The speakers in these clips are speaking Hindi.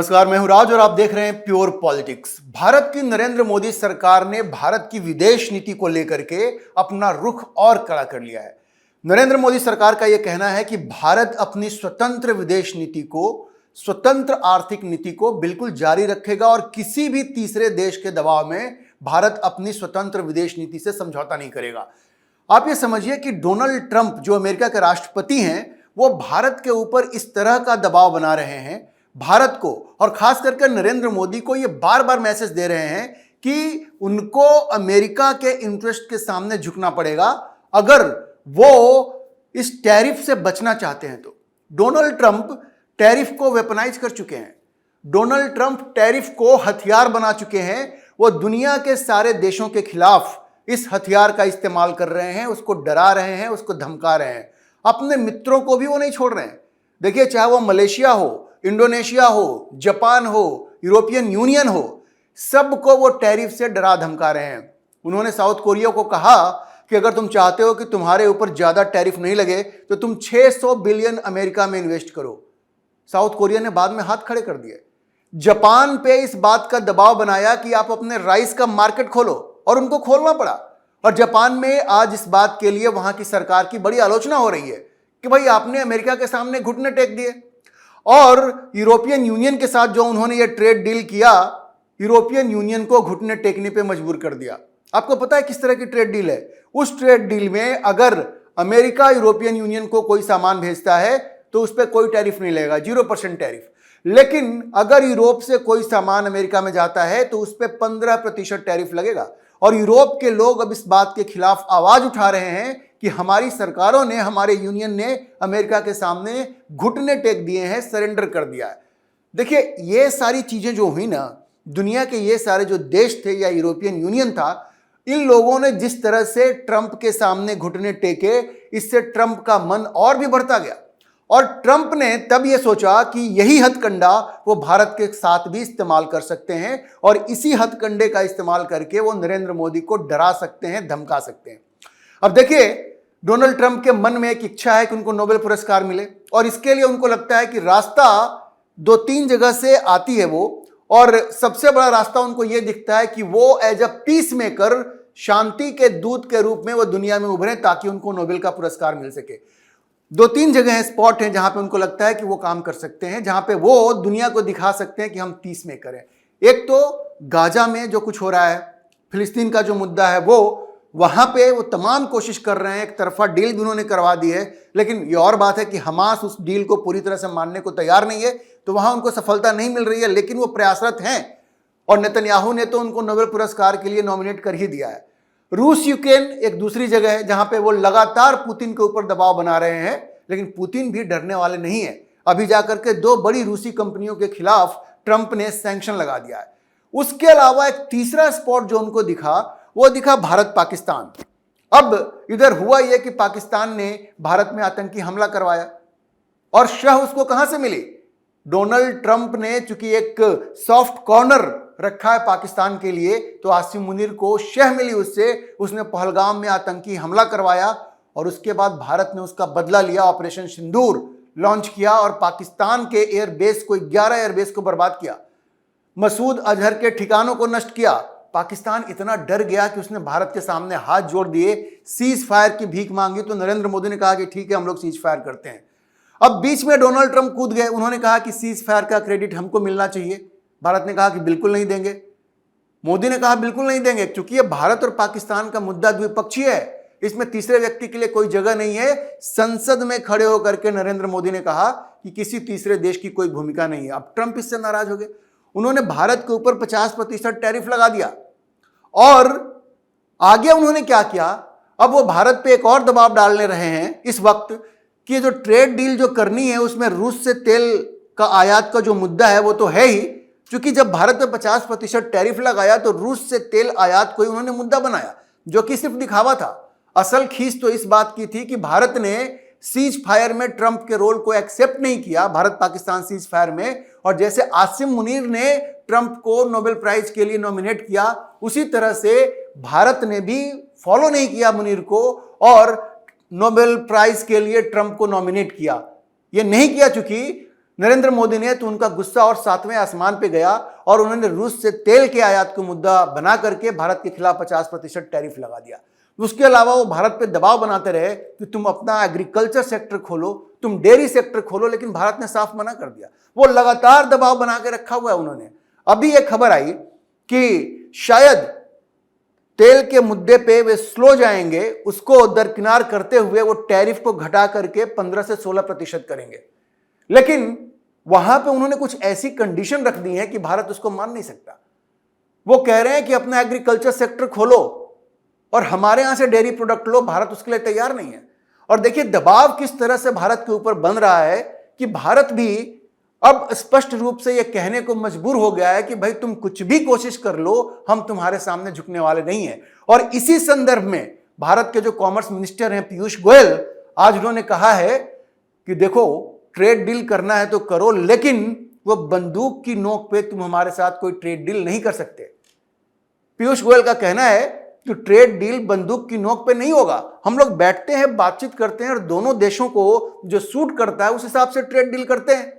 नमस्कार, मैं हूं राज और आप देख रहे हैं प्योर पॉलिटिक्स। भारत की नरेंद्र मोदी सरकार ने भारत की विदेश नीति को लेकर के अपना रुख और कड़ा कर लिया है। नरेंद्र मोदी सरकार का यह कहना है कि भारत अपनी स्वतंत्र विदेश नीति को, स्वतंत्र आर्थिक नीति को बिल्कुल जारी रखेगा और किसी भी तीसरे देश के दबाव में भारत अपनी स्वतंत्र विदेश नीति से समझौता नहीं करेगा। आप ये समझिए कि डोनाल्ड ट्रंप जो अमेरिका के राष्ट्रपति हैं, वो भारत के ऊपर इस तरह का दबाव बना रहे हैं, भारत को और खास करके नरेंद्र मोदी को ये बार बार मैसेज दे रहे हैं कि उनको अमेरिका के इंटरेस्ट के सामने झुकना पड़ेगा अगर वो इस टैरिफ से बचना चाहते हैं। तो डोनाल्ड ट्रंप टैरिफ को वेपनाइज कर चुके हैं। डोनाल्ड ट्रंप टैरिफ को हथियार बना चुके हैं। वो दुनिया के सारे देशों के खिलाफ इस हथियार का इस्तेमाल कर रहे हैं, उसको डरा रहे हैं, उसको धमका रहे हैं। अपने मित्रों को भी वो नहीं छोड़ रहे हैं। देखिए, चाहे वो मलेशिया हो, इंडोनेशिया हो, जापान हो, यूरोपियन यूनियन हो, सबको वो टैरिफ से डरा धमका रहे हैं। उन्होंने साउथ कोरिया को कहा कि अगर तुम चाहते हो कि तुम्हारे ऊपर ज्यादा टैरिफ नहीं लगे तो तुम 600 बिलियन अमेरिका में इन्वेस्ट करो। साउथ कोरिया ने बाद में हाथ खड़े कर दिए। जापान पे इस बात का दबाव बनाया कि आप अपने राइस का मार्केट खोलो और उनको खोलना पड़ा। और जापान में आज इस बात के लिए वहां की सरकार की बड़ी आलोचना हो रही है कि भाई आपने अमेरिका के सामने घुटने टेक दिए। और यूरोपियन यूनियन के साथ जो उन्होंने ये ट्रेड डील किया, यूरोपियन यूनियन को घुटने टेकने पे मजबूर कर दिया। आपको पता है किस तरह की ट्रेड डील है? उस ट्रेड डील में अगर अमेरिका यूरोपियन यूनियन को कोई सामान भेजता है तो उस पर कोई टैरिफ नहीं लगेगा, 0% टैरिफ। लेकिन अगर यूरोप से कोई सामान अमेरिका में जाता है तो उस पर 15% टैरिफ लगेगा। और यूरोप के लोग अब इस बात के खिलाफ आवाज उठा रहे हैं कि हमारी सरकारों ने, हमारे यूनियन ने अमेरिका के सामने घुटने टेक दिए हैं, सरेंडर कर दिया है। देखिए, ये सारी चीजें जो हुई ना, दुनिया के ये सारे जो देश थे या यूरोपियन यूनियन था, इन लोगों ने जिस तरह से ट्रंप के सामने घुटने टेके, इससे ट्रंप का मन और भी बढ़ता गया। और ट्रंप ने तब ये सोचा कि यही हथकंडा वो भारत के साथ भी इस्तेमाल कर सकते हैं और इसी हथकंडे का इस्तेमाल करके वो नरेंद्र मोदी को डरा सकते हैं, धमका सकते हैं। अब देखिए, डोनाल्ड ट्रंप के मन में एक इच्छा है कि उनको नोबेल पुरस्कार मिले और इसके लिए उनको लगता है कि रास्ता 2-3 जगह से आती है वो, और सबसे बड़ा रास्ता उनको यह दिखता है कि वो एज अ पीस मेकर, शांति के दूत के रूप में वो दुनिया में उभरे ताकि उनको नोबेल का पुरस्कार मिल सके। 2-3 जगह स्पॉट हैं जहां पे उनको लगता है कि वो काम कर सकते हैं, जहां पे वो दुनिया को दिखा सकते हैं कि हम पीस मेकर हैं। एक तो गाजा में जो कुछ हो रहा है, फिलिस्तीन का जो मुद्दा है, वो वहां पे वो तमाम कोशिश कर रहे हैं। एक तरफा डील भी उन्होंने करवा दी है, लेकिन ये और बात है कि हमास उस डील को पूरी तरह से मानने को तैयार नहीं है, तो वहां उनको सफलता नहीं मिल रही है, लेकिन वो प्रयासरत हैं। और नेतन्याहू ने तो उनको नोबेल पुरस्कार के लिए नॉमिनेट कर ही दिया है। रूस यूक्रेन एक दूसरी जगह है जहां पे वो लगातार पुतिन के ऊपर दबाव बना रहे हैं, लेकिन पुतिन भी डरने वाले नहीं है। अभी जाकर के 2 बड़ी रूसी कंपनियों के खिलाफ ट्रंप ने सैंक्शन लगा दिया है। उसके अलावा एक तीसरा स्पॉट जो उनको दिखा, वो दिखा भारत पाकिस्तान। अब इधर हुआ यह कि पाकिस्तान ने भारत में आतंकी हमला करवाया और शह उसको कहां से मिली? डोनाल्ड ट्रंप ने चूंकि एक सॉफ्ट कॉर्नर रखा है पाकिस्तान के लिए, तो आसिम मुनीर को शह मिली उससे। उसने पहलगाम में आतंकी हमला करवाया और उसके बाद भारत ने उसका बदला लिया, ऑपरेशन सिंदूर लॉन्च किया और पाकिस्तान के एयरबेस को, 11 एयरबेस को बर्बाद किया, मसूद अजहर के ठिकानों को नष्ट किया। पाकिस्तान इतना डर गया कि उसने भारत के सामने हाथ जोड़ दिए, सीज फायर की भीख मांगी। तो नरेंद्र मोदी ने कहा कि ठीक है, हम लोग सीज फायर करते हैं। अब बीच में डोनाल्ड ट्रंप कूद गए, उन्होंने कहा कि सीज फायर का क्रेडिट हमको मिलना चाहिए। भारत ने कहा कि बिल्कुल नहीं देंगे। मोदी ने कहा बिल्कुल नहीं देंगे, क्योंकि ये भारत और पाकिस्तान का मुद्दा द्विपक्षीय है, इसमें तीसरे व्यक्ति के लिए कोई जगह नहीं है। संसद में खड़े होकर के नरेंद्र मोदी ने कहा कि किसी तीसरे देश की कोई भूमिका नहीं है। अब ट्रंप इससे नाराज हो गए। उन्होंने भारत के ऊपर 50% टैरिफ लगा दिया और आगे उन्होंने क्या किया, अब वो भारत पे एक और दबाव डालने रहे हैं इस वक्त कि जो ट्रेड डील जो करनी है उसमें रूस से तेल का आयात का जो मुद्दा है वो तो है ही, क्योंकि जब भारत पे 50% टैरिफ लगाया तो रूस से तेल आयात को ही उन्होंने मुद्दा बनाया, जो कि सिर्फ दिखावा था। असल खींच तो इस बात की थी कि भारत ने सीज फायर में ट्रंप के रोल को एक्सेप्ट नहीं किया, भारत पाकिस्तान सीज फायर में। और जैसे आसिम मुनीर ने ट्रंप को नोबेल प्राइज के लिए नॉमिनेट किया, उसी तरह से भारत ने भी फॉलो नहीं किया मुनीर को और नोबेल प्राइज के लिए ट्रंप को नॉमिनेट किया। यह नहीं किया चूंकि नरेंद्र मोदी ने तो उनका गुस्सा और 7वें आसमान पे गया और उन्होंने रूस से तेल के आयात को मुद्दा बना करके भारत के खिलाफ 50% टैरिफ लगा दिया। उसके अलावा वो भारत पे दबाव बनाते रहे कि तुम अपना एग्रीकल्चर सेक्टर खोलो, तुम डेयरी सेक्टर खोलो, लेकिन भारत ने साफ मना कर दिया। वो लगातार दबाव बना के रखा हुआ है उन्होंने। अभी एक खबर आई कि शायद तेल के मुद्दे पे वे स्लो जाएंगे, उसको दरकिनार करते हुए वो टैरिफ को घटा करके 15 से 16% करेंगे। लेकिन वहां पे उन्होंने कुछ ऐसी कंडीशन रख दी है कि भारत उसको मान नहीं सकता। वो कह रहे हैं कि अपना एग्रीकल्चर सेक्टर खोलो और हमारे यहां से डेयरी प्रोडक्ट लो, भारत उसके लिए तैयार नहीं है। और देखिए दबाव किस तरह से भारत के ऊपर बन रहा है कि भारत भी अब स्पष्ट रूप से यह कहने को मजबूर हो गया है कि भाई तुम कुछ भी कोशिश कर लो, हम तुम्हारे सामने झुकने वाले नहीं है। और इसी संदर्भ में भारत के जो कॉमर्स मिनिस्टर हैं पीयूष गोयल, आज उन्होंने कहा है कि देखो ट्रेड डील करना है तो करो, लेकिन वो बंदूक की नोक पे तुम हमारे साथ कोई ट्रेड डील नहीं कर सकते। पीयूष गोयल का कहना है कि ट्रेड डील बंदूक की नोक पे नहीं होगा, हम लोग बैठते हैं, बातचीत करते हैं और दोनों देशों को जो सूट करता है उस हिसाब से ट्रेड डील करते हैं।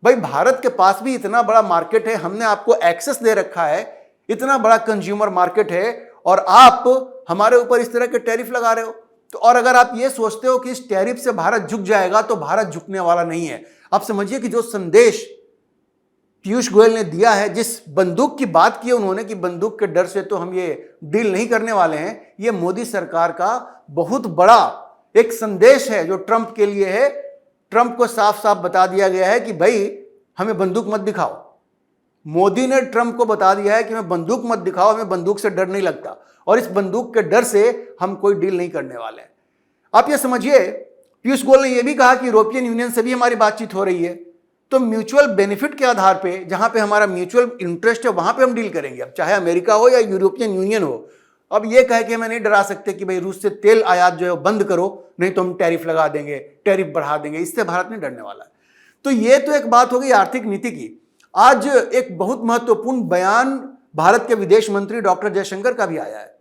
भाई भारत के पास भी इतना बड़ा मार्केट है, हमने आपको एक्सेस दे रखा है, इतना बड़ा कंज्यूमर मार्केट है, और आप हमारे ऊपर इस तरह के टैरिफ लगा रहे हो। तो और अगर आप ये सोचते हो कि इस टैरिफ से भारत झुक जाएगा, तो भारत झुकने वाला नहीं है। आप समझिए कि जो संदेश पीयूष गोयल ने दिया है, जिस बंदूक की बात की है उन्होंने कि बंदूक के डर से तो हम ये डील नहीं करने वाले हैं, ये मोदी सरकार का बहुत बड़ा एक संदेश है जो ट्रंप के लिए है। ट्रंप को साफ साफ बता दिया गया है कि भाई हमें बंदूक मत दिखाओ। मोदी ने ट्रंप को बता दिया है कि हमें बंदूक मत दिखाओ, हमें बंदूक से डर नहीं लगता, और इस बंदूक के डर से हम कोई डील नहीं करने वाले हैं। आप ये समझिए, पीयूष गोयल ने यह भी कहा कि यूरोपियन यूनियन से भी हमारी बातचीत हो रही है, तो म्यूचुअल बेनिफिट के आधार पे, जहां पे हमारा म्यूचुअल इंटरेस्ट है वहां पे हम डील करेंगे, अब चाहे अमेरिका हो या यूरोपियन यूनियन हो। अब ये कहे कि हमें नहीं डरा सकते कि भाई रूस से तेल आयात जो है बंद करो, नहीं तो हम टैरिफ लगा देंगे, टैरिफ बढ़ा देंगे, इससे भारत नहीं डरने वाला है। तो ये तो एक बात हो गई आर्थिक नीति की। आज एक बहुत महत्वपूर्ण बयान भारत के विदेश मंत्री डॉक्टर जयशंकर का भी आया है।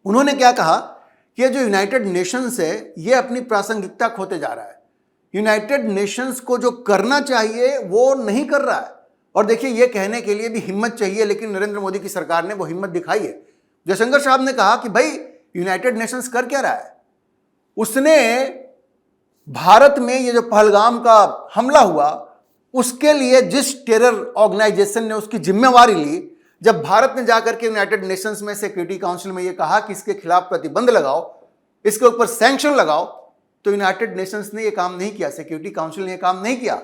उन्होंने क्या कहा कि ये जो यूनाइटेड नेशंस है ये अपनी प्रासंगिकता खोते जा रहा है। यूनाइटेड नेशंस को जो करना चाहिए वो नहीं कर रहा है। और देखिए ये कहने के लिए भी हिम्मत चाहिए, लेकिन नरेंद्र मोदी की सरकार ने वो हिम्मत दिखाई है। जयशंकर साहब ने कहा कि भाई यूनाइटेड नेशंस कर क्या रहा है। उसने भारत में ये जो पहलगाम का हमला हुआ उसके लिए जिस टेरर ऑर्गेनाइजेशन ने उसकी जिम्मेवारी ली, जब भारत ने जाकर के यूनाइटेड नेशंस में सिक्योरिटी काउंसिल में ये कहा कि इसके खिलाफ प्रतिबंध लगाओ, इसके ऊपर सैंक्शन लगाओ, तो यूनाइटेड नेशंस ने ये काम नहीं किया, सिक्योरिटी काउंसिल ने ये काम नहीं किया।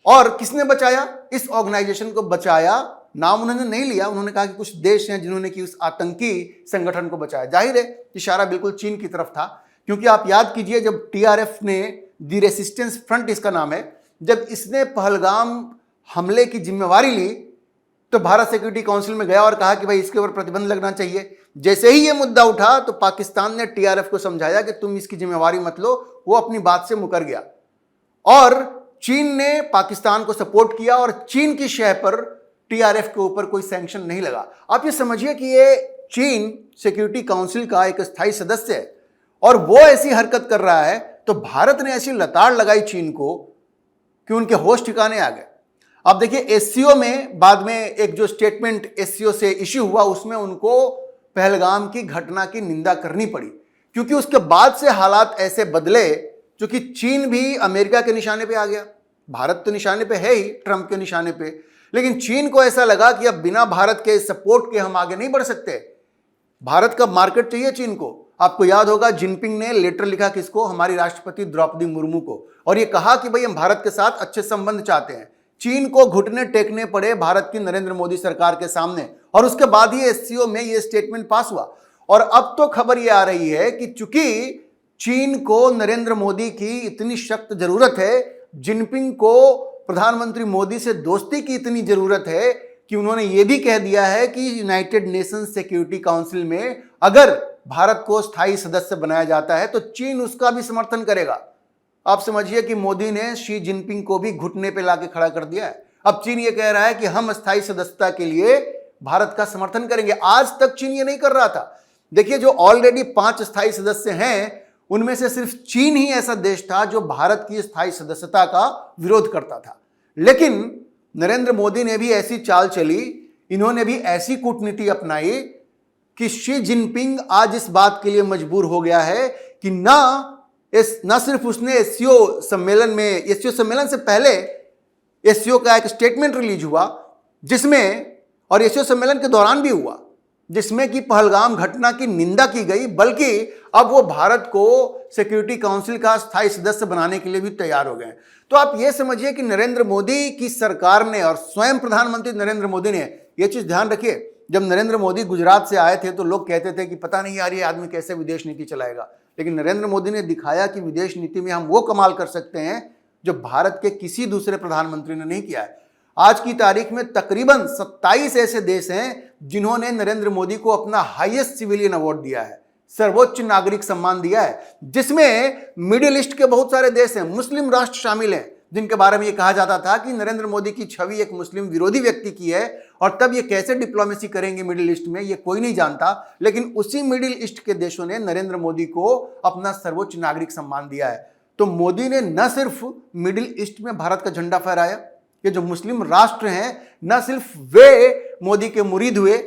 और किसने बचाया? इस ऑर्गेनाइजेशन को बचाया। नाम उन्होंने नहीं लिया, उन्होंने कहा कि कुछ देश हैं जिन्होंने कि उस आतंकी संगठन को बचाया। जाहिर है इशारा बिल्कुल चीन की तरफ था, क्योंकि आप याद कीजिए जब टीआरएफ ने, दी रेसिस्टेंस फ्रंट इसका नाम है, जब इसने पहलगाम हमले की जिम्मेवारी ली तो भारत सिक्योरिटी काउंसिल में गया और कहा कि भाई इसके ऊपर प्रतिबंध लगना चाहिए। जैसे ही ये मुद्दा उठा तो पाकिस्तान ने टीआरएफ को समझाया कि तुम इसकी जिम्मेवारी मत लो, वो अपनी बात से मुकर गया। और चीन ने पाकिस्तान को सपोर्ट किया और चीन की शह पर टीआरएफ के ऊपर कोई सैंक्शन नहीं लगा। आप ये समझिए कि ये चीन सिक्योरिटी काउंसिल का एक स्थायी सदस्य है और वो ऐसी हरकत कर रहा है, तो भारत ने ऐसी लताड़ लगाई चीन को कि उनके होश ठिकाने आ गए। अब देखिए एससीओ में बाद में एक जो स्टेटमेंट एससीओ से इश्यू हुआ उसमें उनको पहलगाम की घटना की निंदा करनी पड़ी, क्योंकि उसके बाद से हालात ऐसे बदले, क्योंकि चीन भी अमेरिका के निशाने पे आ गया। भारत तो निशाने पे है ही, ट्रंप के निशाने पे, लेकिन चीन को ऐसा लगा कि अब बिना भारत के सपोर्ट के हम आगे नहीं बढ़ सकते। भारत का मार्केट चाहिए चीन को। आपको याद होगा जिनपिंग ने लेटर लिखा किसको? हमारी राष्ट्रपति द्रौपदी मुर्मू को, और ये कहा कि भाई हम भारत के साथ अच्छे संबंध चाहते हैं। चीन को घुटने टेकने पड़े भारत की नरेंद्र मोदी सरकार के सामने, और उसके बाद ही एससीओ में ये स्टेटमेंट पास हुआ। और अब तो खबर ये आ रही है कि चूंकि चीन को नरेंद्र मोदी की इतनी सख्त जरूरत है, जिनपिंग को प्रधानमंत्री मोदी से दोस्ती की इतनी जरूरत है कि उन्होंने ये भी कह दिया है कि यूनाइटेड नेशंस सिक्योरिटी काउंसिल में अगर भारत को स्थायी सदस्य बनाया जाता है तो चीन उसका भी समर्थन करेगा। आप समझिए कि मोदी ने शी जिनपिंग को भी घुटने पे लाके खड़ा कर दिया है। अब चीन ये कह रहा है कि हम स्थायी सदस्यता के लिए भारत का समर्थन करेंगे। आज तक चीन ये नहीं कर रहा था। देखिए जो ऑलरेडी 5 स्थायी सदस्य हैं उनमें से सिर्फ चीन ही ऐसा देश था जो भारत की स्थायी सदस्यता का विरोध करता था। लेकिन नरेंद्र मोदी ने भी ऐसी चाल चली, इन्होंने भी ऐसी कूटनीति अपनाई कि शी जिनपिंग आज इस बात के लिए मजबूर हो गया है कि ना सिर्फ उसने एससीओ सम्मेलन से पहले एससीओ का एक स्टेटमेंट रिलीज हुआ जिसमें, और एससीओ सम्मेलन के दौरान भी हुआ, जिसमें कि पहलगाम घटना की निंदा की गई, बल्कि अब वो भारत को सिक्योरिटी काउंसिल का स्थायी सदस्य बनाने के लिए भी तैयार हो गए। तो आप ये समझिए कि नरेंद्र मोदी की सरकार ने और स्वयं प्रधानमंत्री नरेंद्र मोदी ने ये चीज ध्यान रखिए, जब नरेंद्र मोदी गुजरात से आए थे तो लोग कहते थे कि पता नहीं यार ये आदमी कैसे विदेश नीति चलाएगा, लेकिन नरेंद्र मोदी ने दिखाया कि विदेश नीति में हम वो कमाल कर सकते हैं जो भारत के किसी दूसरे प्रधानमंत्री ने नहीं किया है। आज की तारीख में तकरीबन 27 ऐसे देश हैं जिन्होंने नरेंद्र मोदी को अपना हाईएस्ट सिविलियन अवार्ड दिया है, सर्वोच्च नागरिक सम्मान दिया है, जिसमें मिडिल ईस्ट के बहुत सारे देश हैं, मुस्लिम राष्ट्र शामिल हैं, जिनके बारे में यह कहा जाता था कि नरेंद्र मोदी की छवि एक मुस्लिम विरोधी व्यक्ति की है और तब ये कैसे डिप्लोमेसी करेंगे मिडिल ईस्ट में, ये कोई नहीं जानता। लेकिन उसी मिडिल ईस्ट के देशों ने नरेंद्र मोदी को अपना सर्वोच्च नागरिक सम्मान दिया है। तो मोदी ने न सिर्फ मिडिल ईस्ट में भारत का झंडा फहराया, ये जो मुस्लिम राष्ट्र हैं न सिर्फ वे मोदी के मुरीद हुए,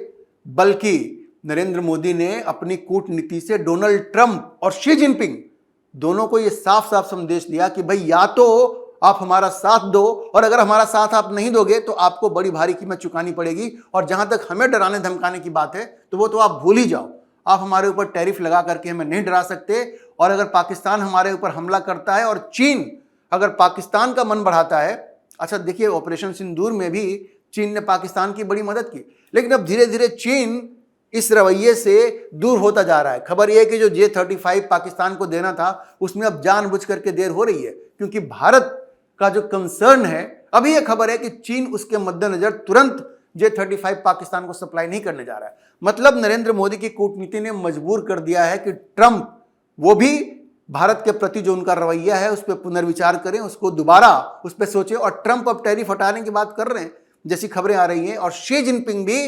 बल्कि नरेंद्र मोदी ने अपनी कूटनीति से डोनाल्ड ट्रंप और शी जिनपिंग दोनों को यह साफ साफ संदेश दिया कि भाई या तो आप हमारा साथ दो, और अगर हमारा साथ आप नहीं दोगे तो आपको बड़ी भारी कीमत चुकानी पड़ेगी, और जहां तक हमें डराने धमकाने की बात है तो वो तो आप भूल ही जाओ। आप हमारे ऊपर टैरिफ लगा करके हमें नहीं डरा सकते, और अगर पाकिस्तान हमारे ऊपर हमला करता है और चीन अगर पाकिस्तान का मन बढ़ाता है, अच्छा देखिए ऑपरेशन सिंदूर में भी चीन ने पाकिस्तान की बड़ी मदद की, लेकिन अब धीरे धीरे चीन इस रवैये से दूर होता जा रहा है। खबर यह है कि जो J-35 पाकिस्तान को देना था उसमें अब जानबूझ करके देर हो रही है, क्योंकि भारत का जो कंसर्न है, अभी यह खबर है कि चीन उसके मद्देनजर तुरंत J-35 पाकिस्तान को सप्लाई नहीं करने जा रहा है। मतलब नरेंद्र मोदी की कूटनीति ने मजबूर कर दिया है कि ट्रंप वो भी भारत के प्रति जो उनका रवैया है उस पर पुनर्विचार करें, उसको दोबारा उस पर सोचें। और ट्रंप अब टैरिफ हटाने की बात कर रहे हैं जैसी खबरें आ रही हैं, और शी जिनपिंग भी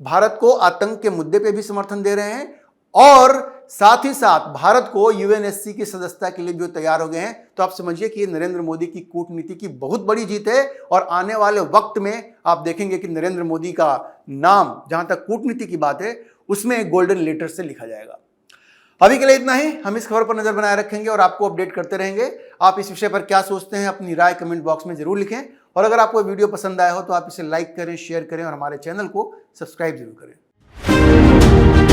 भारत को आतंक के मुद्दे पे भी समर्थन दे रहे हैं, और साथ ही साथ भारत को यूएनएससी की सदस्यता के लिए भी तैयार हो गए हैं। तो आप समझिए कि ये नरेंद्र मोदी की कूटनीति की बहुत बड़ी जीत है, और आने वाले वक्त में आप देखेंगे कि नरेंद्र मोदी का नाम जहां तक कूटनीति की बात है उसमें गोल्डन लेटर से लिखा जाएगा। अभी के लिए इतना ही, हम इस खबर पर नजर बनाए रखेंगे और आपको अपडेट करते रहेंगे। आप इस विषय पर क्या सोचते हैं अपनी राय कमेंट बॉक्स में जरूर लिखें, और अगर आपको वीडियो पसंद आया हो तो आप इसे लाइक करें, शेयर करें और हमारे चैनल को सब्सक्राइब जरूर करें।